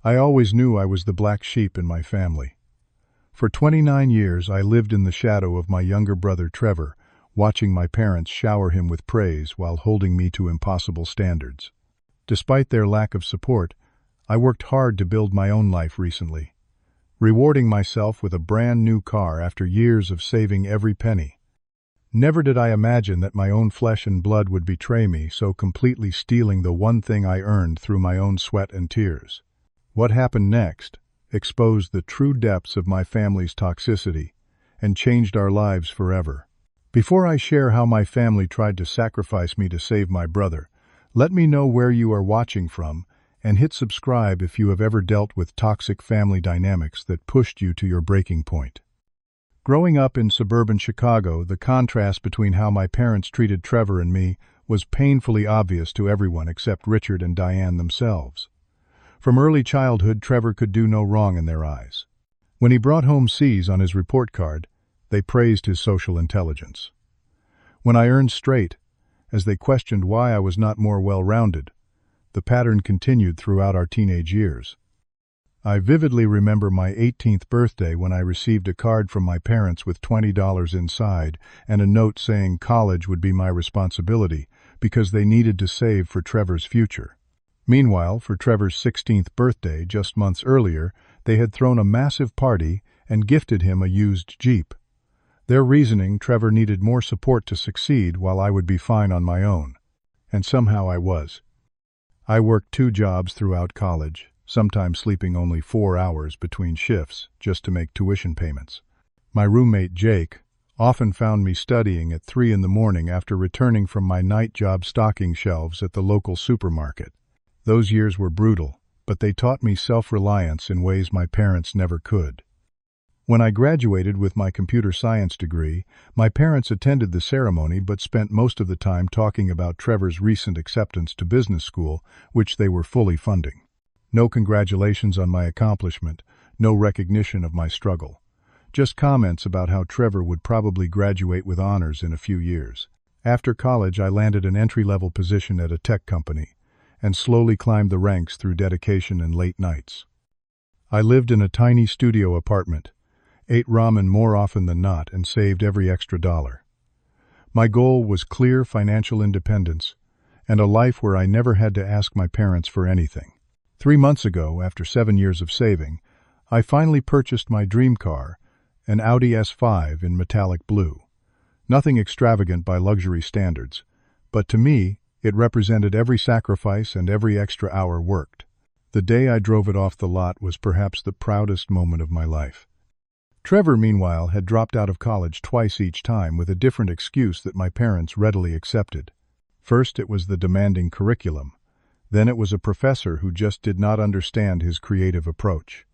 I always knew I was the black sheep in my family. For 29 years, I lived in the shadow of my younger brother Trevor, watching my parents shower him with praise while holding me to impossible standards. Despite their lack of support, I worked hard to build my own life recently, rewarding myself with a brand new car after years of saving every penny. Never did I imagine that my own flesh and blood would betray me, so completely stealing the one thing I earned through my own sweat and tears. What happened next exposed the true depths of my family's toxicity and changed our lives forever. Before I share how my family tried to sacrifice me to save my brother, let me know where you are watching from and hit subscribe if you have ever dealt with toxic family dynamics that pushed you to your breaking point. Growing up in suburban Chicago, the contrast between how my parents treated Trevor and me was painfully obvious to everyone except Richard and Diane themselves. From early childhood, Trevor could do no wrong in their eyes. When he brought home C's on his report card, they praised his social intelligence. When I earned straight, as they questioned why I was not more well-rounded, the pattern continued throughout our teenage years. I vividly remember my 18th birthday when I received a card from my parents with $20 inside and a note saying college would be my responsibility because they needed to save for Trevor's future. Meanwhile, for Trevor's 16th birthday, just months earlier, they had thrown a massive party and gifted him a used Jeep. Their reasoning, Trevor needed more support to succeed while I would be fine on my own. And somehow I was. I worked 2 jobs throughout college, sometimes sleeping only 4 hours between shifts just to make tuition payments. My roommate Jake often found me studying at 3 in the morning after returning from my night job stocking shelves at the local supermarket. Those years were brutal, but they taught me self-reliance in ways my parents never could. When I graduated with my computer science degree, my parents attended the ceremony but spent most of the time talking about Trevor's recent acceptance to business school, which they were fully funding. No congratulations on my accomplishment, no recognition of my struggle. Just comments about how Trevor would probably graduate with honors in a few years. After college, I landed an entry-level position at a tech company and slowly climbed the ranks through dedication and late nights. I lived in a tiny studio apartment, ate ramen more often than not, and saved every extra dollar. My goal was clear financial independence and a life where I never had to ask my parents for anything. 3 months ago, after 7 years of saving, I finally purchased my dream car, an Audi S5 in metallic blue. Nothing extravagant by luxury standards, but to me, it represented every sacrifice and every extra hour worked. The day I drove it off the lot was perhaps the proudest moment of my life. Trevor, meanwhile, had dropped out of college twice each time with a different excuse that my parents readily accepted. First, it was the demanding curriculum. Then it was a professor who just did not understand his creative approach.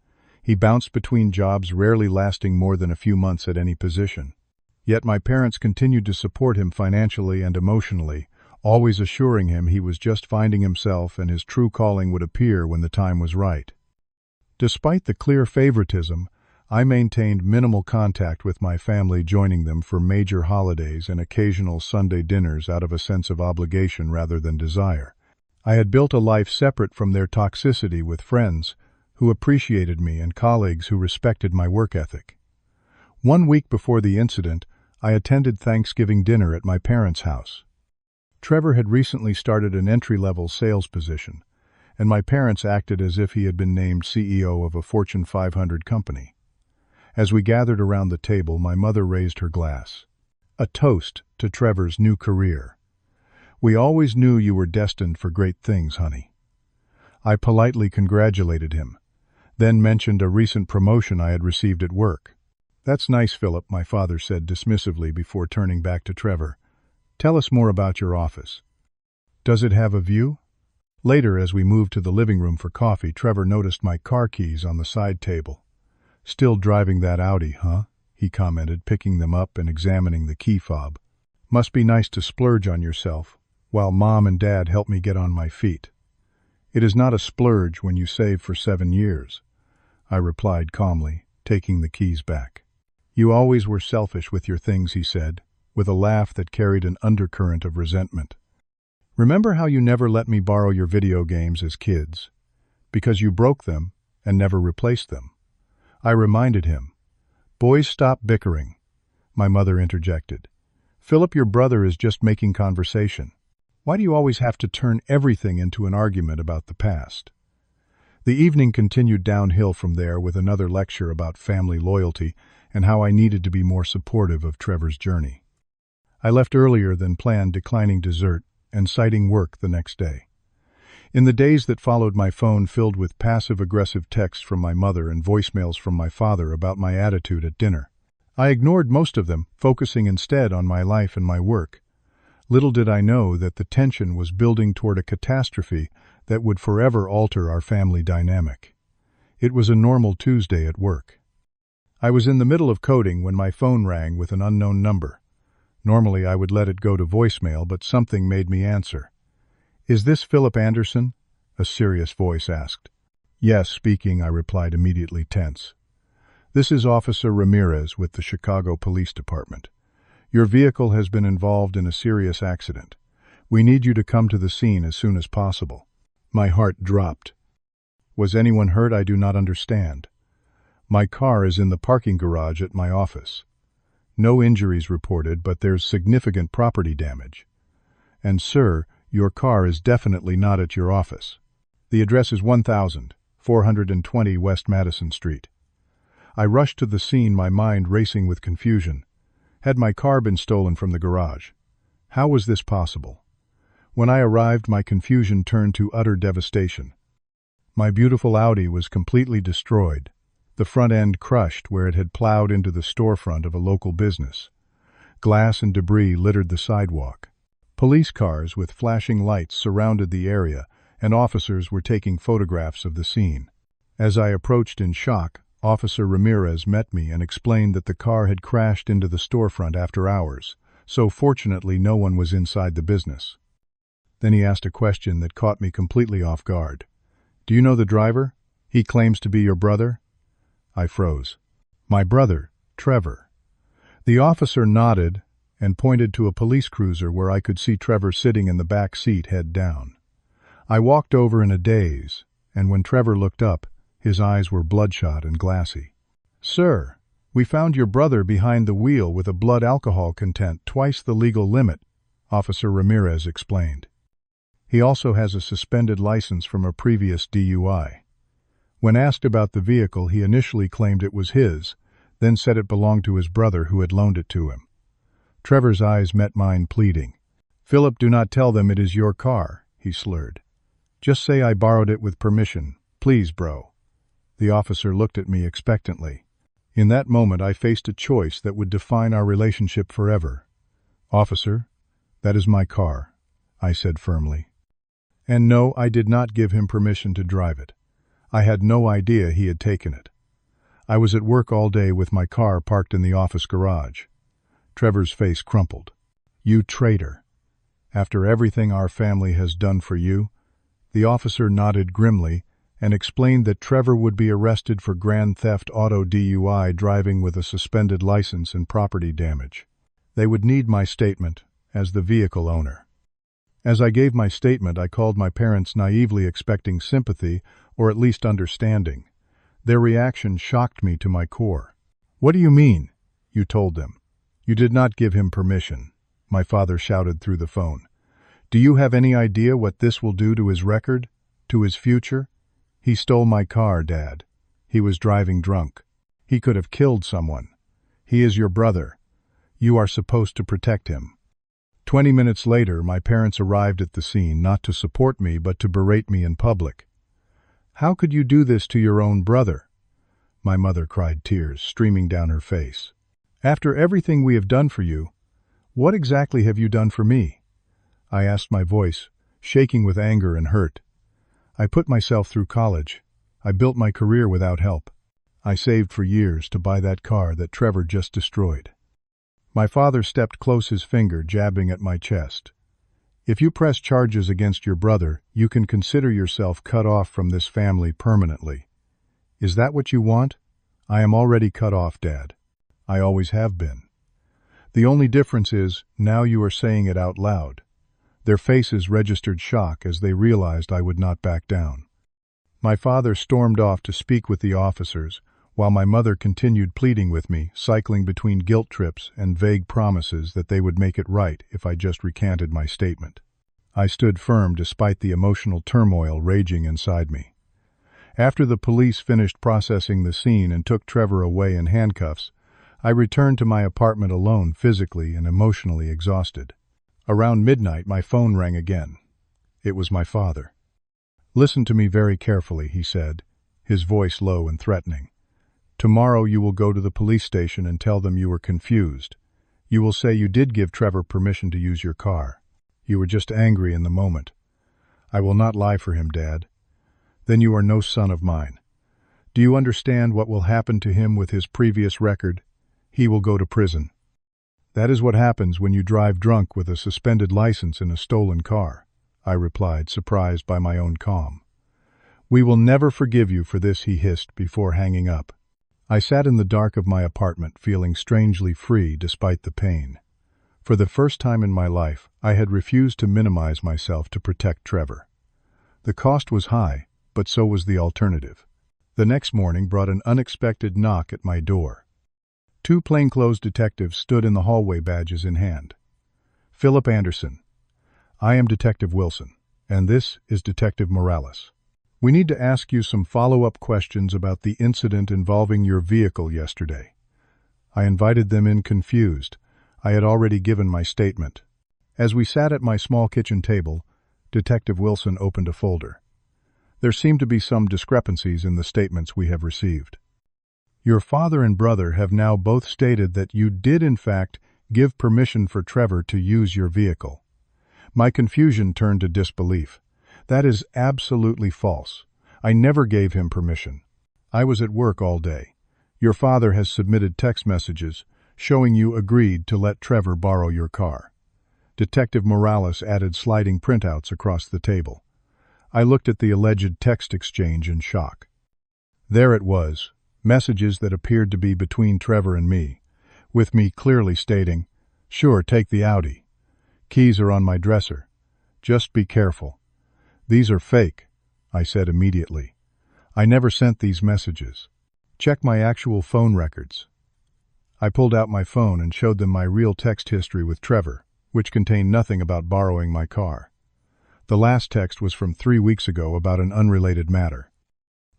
He bounced between jobs, rarely lasting more than a few months at any position. Yet my parents continued to support him financially and emotionally, always assuring him he was just finding himself and his true calling would appear when the time was right. Despite the clear favoritism, I maintained minimal contact with my family, joining them for major holidays and occasional Sunday dinners out of a sense of obligation rather than desire. I had built a life separate from their toxicity, with friends who appreciated me and colleagues who respected my work ethic. 1 week before the incident, I attended Thanksgiving dinner at my parents' house. Trevor had recently started an entry-level sales position, and my parents acted as if he had been named CEO of a Fortune 500 company. As we gathered around the table, my mother raised her glass. A toast to Trevor's new career. "We always knew you were destined for great things, honey." I politely congratulated him, then mentioned a recent promotion I had received at work. "That's nice, Philip," my father said dismissively before turning back to Trevor. "Tell us more about your office. Does it have a view?" Later, as we moved to the living room for coffee, Trevor noticed my car keys on the side table. "Still driving that Audi, huh?" he commented, picking them up and examining the key fob. "Must be nice to splurge on yourself, while Mom and Dad help me get on my feet." "It is not a splurge when you save for 7 years," I replied calmly, taking the keys back. "You always were selfish with your things," he said, with a laugh that carried an undercurrent of resentment. "Remember how you never let me borrow your video games as kids? Because you broke them, and never replaced them. I reminded him. "Boys, stop bickering," my mother interjected. "Philip, your brother is just making conversation. Why do you always have to turn everything into an argument about the past?" The evening continued downhill from there with another lecture about family loyalty and how I needed to be more supportive of Trevor's journey. I left earlier than planned, declining dessert and citing work the next day. In the days that followed, my phone filled with passive-aggressive texts from my mother and voicemails from my father about my attitude at dinner. I ignored most of them, focusing instead on my life and my work. Little did I know that the tension was building toward a catastrophe that would forever alter our family dynamic. It was a normal Tuesday at work. I was in the middle of coding when my phone rang with an unknown number. Normally I would let it go to voicemail, but something made me answer. "Is this Philip Anderson?" a serious voice asked. "Yes, speaking," I replied, immediately tense. "This is Officer Ramirez with the Chicago Police Department. Your vehicle has been involved in a serious accident. We need you to come to the scene as soon as possible." My heart dropped. Was anyone hurt? I do not understand. My car is in the parking garage at my office. No injuries reported, but there's significant property damage. And sir, your car is definitely not at your office. The address is 1420 West Madison Street. I rushed to the scene, my mind racing with confusion. Had my car been stolen from the garage? How was this possible? When I arrived, my confusion turned to utter devastation. My beautiful Audi was completely destroyed, the front end crushed where it had plowed into the storefront of a local business. Glass and debris littered the sidewalk. Police cars with flashing lights surrounded the area, and officers were taking photographs of the scene. As I approached in shock, Officer Ramirez met me and explained that the car had crashed into the storefront after hours, so fortunately no one was inside the business. Then he asked a question that caught me completely off guard. "Do you know the driver? He claims to be your brother?" I froze. "My brother, Trevor." The officer nodded and pointed to a police cruiser where I could see Trevor sitting in the back seat, head down. I walked over in a daze, and when Trevor looked up, his eyes were bloodshot and glassy. "Sir, we found your brother behind the wheel with a blood alcohol content twice the legal limit," Officer Ramirez explained. "He also has a suspended license from a previous DUI. When asked about the vehicle, he initially claimed it was his, then said it belonged to his brother who had loaned it to him." Trevor's eyes met mine, pleading. "Philip, do not tell them it is your car," he slurred. "Just say I borrowed it with permission. Please, bro." The officer looked at me expectantly. In that moment, I faced a choice that would define our relationship forever. "Officer, that is my car," I said firmly. And no, I did not give him permission to drive it. I had no idea he had taken it. I was at work all day with my car parked in the office garage. Trevor's face crumpled. "You traitor. After everything our family has done for you?" The officer nodded grimly and explained that Trevor would be arrested for grand theft auto DUI, driving with a suspended license, and property damage. They would need my statement as the vehicle owner. As I gave my statement, I called my parents, naively expecting sympathy or at least understanding. Their reaction shocked me to my core. "What do you mean?" "You told them. You did not give him permission," my father shouted through the phone. "Do you have any idea what this will do to his record? To his future? He stole my car, Dad. He was driving drunk. He could have killed someone. He is your brother. You are supposed to protect him." 20 minutes later, my parents arrived at the scene, not to support me, but to berate me in public. "How could you do this to your own brother?" My mother cried, tears streaming down her face. "After everything we have done for you, what exactly have you done for me?" I asked, my voice shaking with anger and hurt. "I put myself through college. I built my career without help. I saved for years to buy that car that Trevor just destroyed." My father stepped close, his finger jabbing at my chest. "If you press charges against your brother, you can consider yourself cut off from this family permanently. Is that what you want? I am already cut off, Dad. I always have been. The only difference is, now you are saying it out loud." Their faces registered shock as they realized I would not back down. My father stormed off to speak with the officers, while my mother continued pleading with me, cycling between guilt trips and vague promises that they would make it right if I just recanted my statement. I stood firm despite the emotional turmoil raging inside me. After the police finished processing the scene and took Trevor away in handcuffs, I returned to my apartment alone, physically and emotionally exhausted. Around midnight, my phone rang again. It was my father. "Listen to me very carefully," he said, his voice low and threatening. "Tomorrow you will go to the police station and tell them you were confused. You will say you did give Trevor permission to use your car. You were just angry in the moment. I will not lie for him, Dad. Then you are no son of mine. Do you understand what will happen to him with his previous record? He will go to prison. That is what happens when you drive drunk with a suspended license in a stolen car," I replied, surprised by my own calm. "We will never forgive you for this," he hissed before hanging up. I sat in the dark of my apartment, feeling strangely free despite the pain. For the first time in my life, I had refused to minimize myself to protect Trevor. The cost was high, but so was the alternative. The next morning brought an unexpected knock at my door. Two plainclothes detectives stood in the hallway, badges in hand. "Philip Anderson. I am Detective Wilson, and this is Detective Morales. We need to ask you some follow-up questions about the incident involving your vehicle yesterday." I invited them in confused. I had already given my statement. As we sat at my small kitchen table, Detective Wilson opened a folder. There seemed to be some discrepancies in the statements we have received. "Your father and brother have now both stated that you did in fact give permission for Trevor to use your vehicle." My confusion turned to disbelief. "That is absolutely false. I never gave him permission. I was at work all day. Your father has submitted text messages showing you agreed to let Trevor borrow your car." Detective Morales added sliding printouts across the table. I looked at the alleged text exchange in shock. There it was, messages that appeared to be between Trevor and me, with me clearly stating, "Sure, take the Audi. Keys are on my dresser. Just be careful." "These are fake," I said immediately. "I never sent these messages. Check my actual phone records." I pulled out my phone and showed them my real text history with Trevor, which contained nothing about borrowing my car. The last text was from 3 weeks ago about an unrelated matter.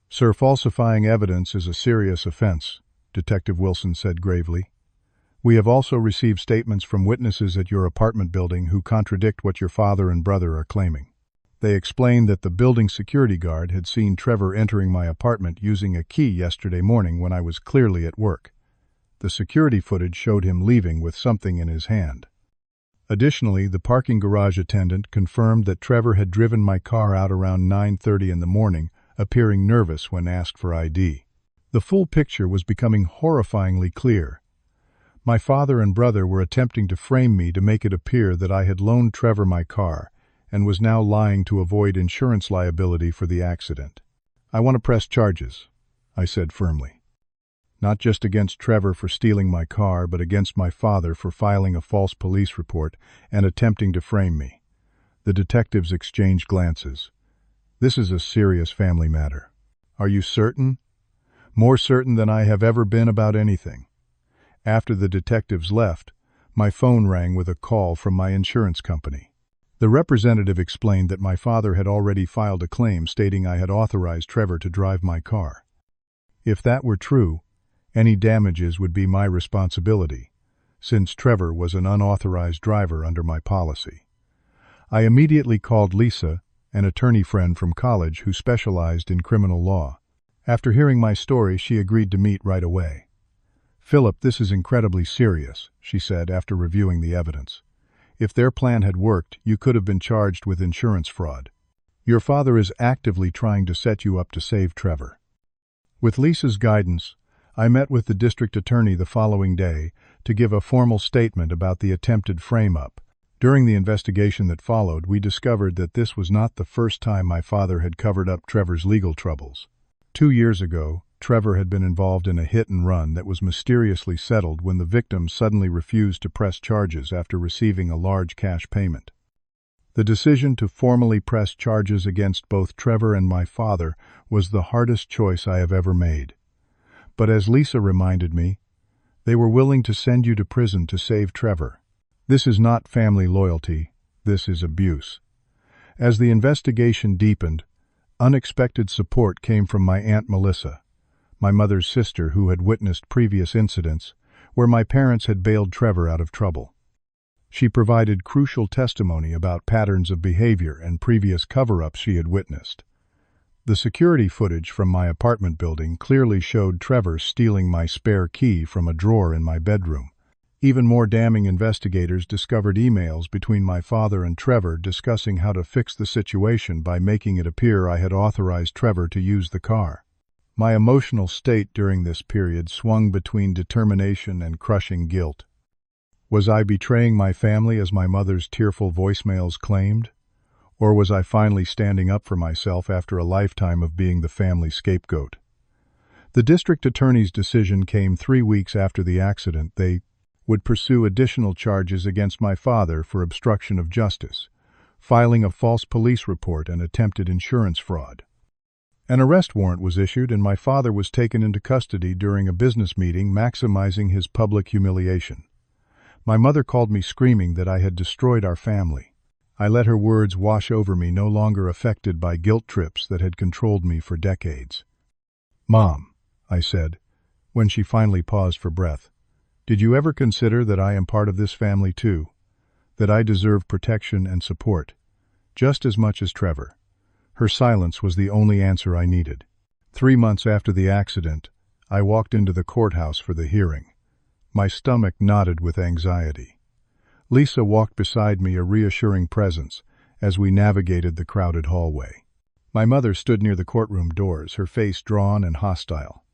"Sir, falsifying evidence is a serious offense," Detective Wilson said gravely. "We have also received statements from witnesses at your apartment building who contradict what your father and brother are claiming. They explained that the building security guard had seen Trevor entering my apartment using a key yesterday morning when I was clearly at work. The security footage showed him leaving with something in his hand. Additionally, the parking garage attendant confirmed that Trevor had driven my car out around 9:30 in the morning, appearing nervous when asked for ID. The full picture was becoming horrifyingly clear. My father and brother were attempting to frame me to make it appear that I had loaned Trevor my car and was now lying to avoid insurance liability for the accident. "I want to press charges," I said firmly. "Not just against Trevor for stealing my car, but against my father for filing a false police report and attempting to frame me." The detectives exchanged glances. "This is a serious family matter." "Are you certain?" "More certain than I have ever been about anything." After the detectives left, my phone rang with a call from my insurance company. The representative explained that my father had already filed a claim stating I had authorized Trevor to drive my car. If that were true, any damages would be my responsibility, since Trevor was an unauthorized driver under my policy. I immediately called Lisa, an attorney friend from college who specialized in criminal law. After hearing my story, she agreed to meet right away. "Philip, this is incredibly serious," she said after reviewing the evidence. "If their plan had worked, you could have been charged with insurance fraud. Your father is actively trying to set you up to save Trevor." With Lisa's guidance, I met with the district attorney the following day to give a formal statement about the attempted frame-up. During the investigation that followed, we discovered that this was not the first time my father had covered up Trevor's legal troubles. 2 years ago, Trevor had been involved in a hit-and-run that was mysteriously settled when the victim suddenly refused to press charges after receiving a large cash payment. The decision to formally press charges against both Trevor and my father was the hardest choice I have ever made. But as Lisa reminded me, they were willing to send you to prison to save Trevor. This is not family loyalty, this is abuse. As the investigation deepened, unexpected support came from my Aunt Melissa, my mother's sister who had witnessed previous incidents where my parents had bailed Trevor out of trouble. She provided crucial testimony about patterns of behavior and previous cover-ups she had witnessed. The security footage from my apartment building clearly showed Trevor stealing my spare key from a drawer in my bedroom. Even more damning, investigators discovered emails between my father and Trevor discussing how to fix the situation by making it appear I had authorized Trevor to use the car. My emotional state during this period swung between determination and crushing guilt. Was I betraying my family as my mother's tearful voicemails claimed? Or was I finally standing up for myself after a lifetime of being the family scapegoat? The district attorney's decision came 3 weeks after the accident. They would pursue additional charges against my father for obstruction of justice, filing a false police report and attempted insurance fraud. An arrest warrant was issued and my father was taken into custody during a business meeting, maximizing his public humiliation. My mother called me screaming that I had destroyed our family. I let her words wash over me, no longer affected by guilt trips that had controlled me for decades. "Mom," I said, when she finally paused for breath, "did you ever consider that I am part of this family too? That I deserve protection and support, just as much as Trevor?" Her silence was the only answer I needed. 3 months after the accident, I walked into the courthouse for the hearing. My stomach knotted with anxiety. Lisa walked beside me, a reassuring presence, as we navigated the crowded hallway. My mother stood near the courtroom doors, her face drawn and hostile.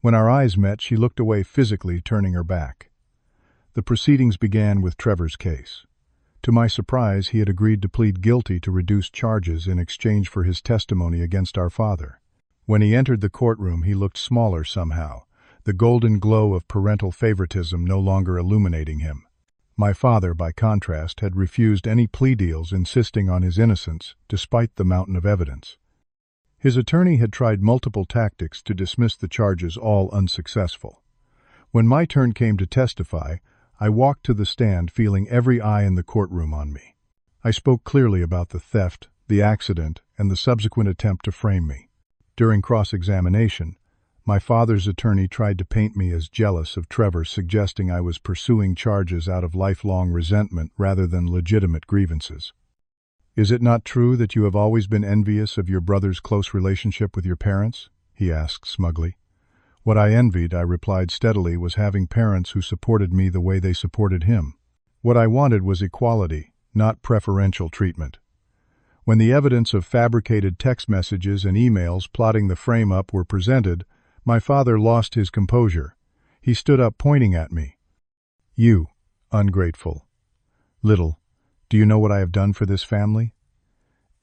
When our eyes met, she looked away, physically turning her back. The proceedings began with Trevor's case. To my surprise, he had agreed to plead guilty to reduced charges in exchange for his testimony against our father. When he entered the courtroom, he looked smaller somehow, the golden glow of parental favoritism no longer illuminating him. My father, by contrast, had refused any plea deals, insisting on his innocence despite the mountain of evidence. His attorney had tried multiple tactics to dismiss the charges, all unsuccessful. When my turn came to testify, I walked to the stand, feeling every eye in the courtroom on me. I spoke clearly about the theft, the accident, and the subsequent attempt to frame me. During cross-examination, my father's attorney tried to paint me as jealous of Trevor, suggesting I was pursuing charges out of lifelong resentment rather than legitimate grievances. "Is it not true that you have always been envious of your brother's close relationship with your parents?" he asked smugly. "What I envied," I replied steadily, "was having parents who supported me the way they supported him. What I wanted was equality, not preferential treatment." When the evidence of fabricated text messages and emails plotting the frame-up were presented, my father lost his composure. He stood up, pointing at me. "You, ungrateful. Little, do you know what I have done for this family?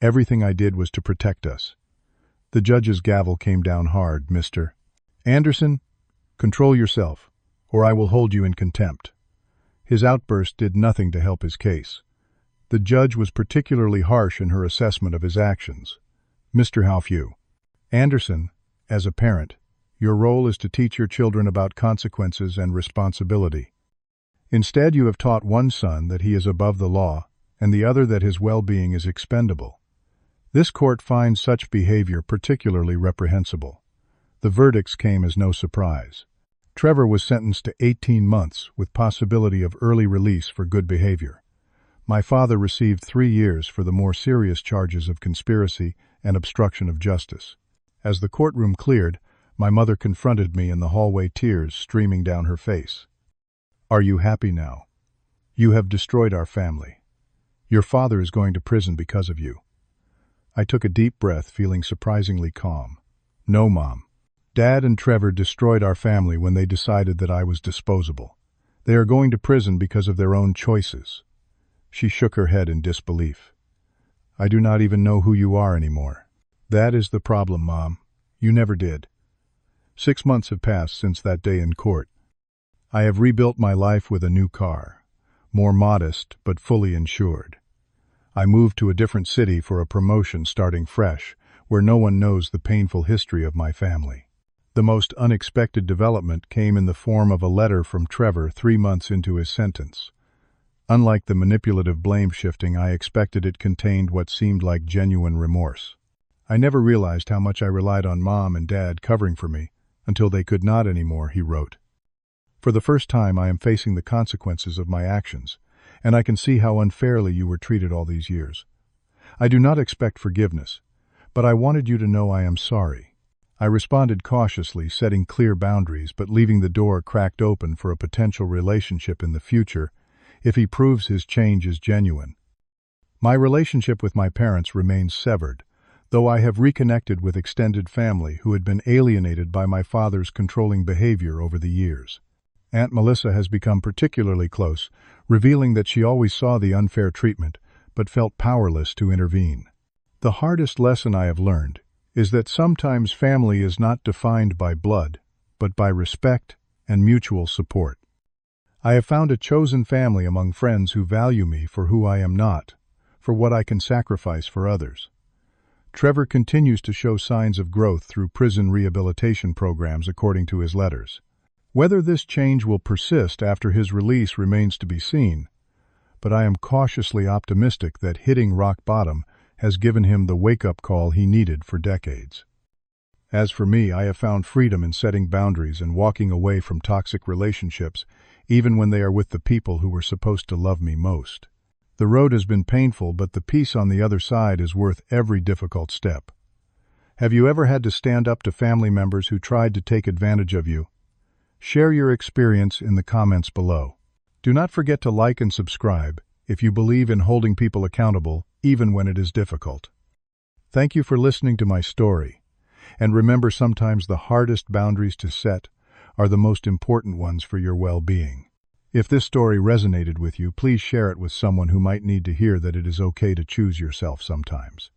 Everything I did was to protect us." The judge's gavel came down hard. "Mr. Anderson, control yourself, or I will hold you in contempt." His outburst did nothing to help his case. The judge was particularly harsh in her assessment of his actions. "Mr. Halfew, Anderson, as a parent, your role is to teach your children about consequences and responsibility. Instead, you have taught one son that he is above the law, and the other that his well-being is expendable. This court finds such behavior particularly reprehensible." The verdicts came as no surprise. Trevor was sentenced to 18 months with possibility of early release for good behavior. My father received 3 years for the more serious charges of conspiracy and obstruction of justice. As the courtroom cleared, my mother confronted me in the hallway, tears streaming down her face. "Are you happy now? You have destroyed our family. Your father is going to prison because of you." I took a deep breath, feeling surprisingly calm. "No, Mom. Dad and Trevor destroyed our family when they decided that I was disposable. They are going to prison because of their own choices." She shook her head in disbelief. "I do not even know who you are anymore." "That is the problem, Mom. You never did. 6 months have passed since that day in court. I have rebuilt my life with a new car, more modest but fully insured. I moved to a different city for a promotion starting fresh, where no one knows the painful history of my family. The most unexpected development came in the form of a letter from Trevor 3 months into his sentence. Unlike the manipulative blame-shifting I expected, it contained what seemed like genuine remorse. I never realized how much I relied on Mom and Dad covering for me, until they could not anymore, he wrote. For the first time, I am facing the consequences of my actions, and I can see how unfairly you were treated all these years. I do not expect forgiveness, but I wanted you to know I am sorry. I responded cautiously, setting clear boundaries, but leaving the door cracked open for a potential relationship in the future if he proves his change is genuine. My relationship with my parents remains severed, though I have reconnected with extended family who had been alienated by my father's controlling behavior over the years. Aunt Melissa has become particularly close, revealing that she always saw the unfair treatment, but felt powerless to intervene. The hardest lesson I have learned is that sometimes family is not defined by blood, but by respect and mutual support. I have found a chosen family among friends who value me for who I am not, for what I can sacrifice for others. Trevor continues to show signs of growth through prison rehabilitation programs, according to his letters. Whether this change will persist after his release remains to be seen, but I am cautiously optimistic that hitting rock bottom has given him the wake-up call he needed for decades. As for me, I have found freedom in setting boundaries and walking away from toxic relationships, even when they are with the people who were supposed to love me most. The road has been painful, but the peace on the other side is worth every difficult step. Have you ever had to stand up to family members who tried to take advantage of you? Share your experience in the comments below. Do not forget to like and subscribe if you believe in holding people accountable, even when it is difficult. Thank you for listening to my story. And remember, sometimes the hardest boundaries to set are the most important ones for your well-being. If this story resonated with you, please share it with someone who might need to hear that it is okay to choose yourself sometimes.